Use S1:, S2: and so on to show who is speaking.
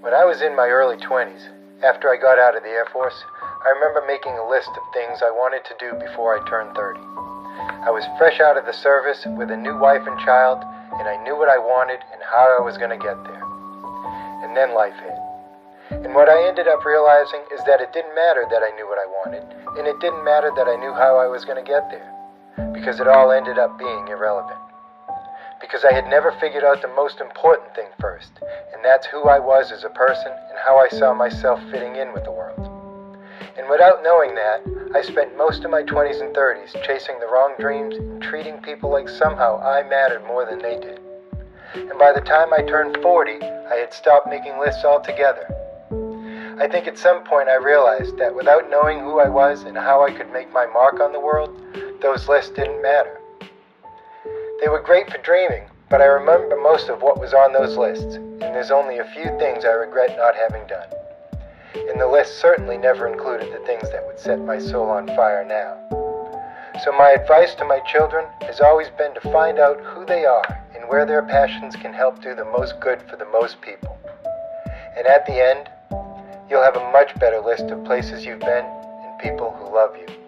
S1: When I was in my early 20s, after I got out of the Air Force, I remember making a list of things I wanted to do before I turned 30. I was fresh out of the service with a new wife and child, and I knew what I wanted and how I was going to get there. And then life hit. And what I ended up realizing is that it didn't matter that I knew what I wanted, and it didn't matter that I knew how I was going to get there, because it all ended up being irrelevant. Because I had never figured out the most important thing first, and that's who I was as a person and how I saw myself fitting in with the world. And without knowing that, I spent most of my 20s and 30s chasing the wrong dreams and treating people like somehow I mattered more than they did. And by the time I turned 40, I had stopped making lists altogether. I think at some point I realized that without knowing who I was and how I could make my mark on the world, those lists didn't matter. They were great for dreaming, but I remember most of what was on those lists, and there's only a few things I regret not having done. And the list certainly never included the things that would set my soul on fire now. So my advice to my children has always been to find out who they are and where their passions can help do the most good for the most people. And at the end, you'll have a much better list of places you've been and people who love you.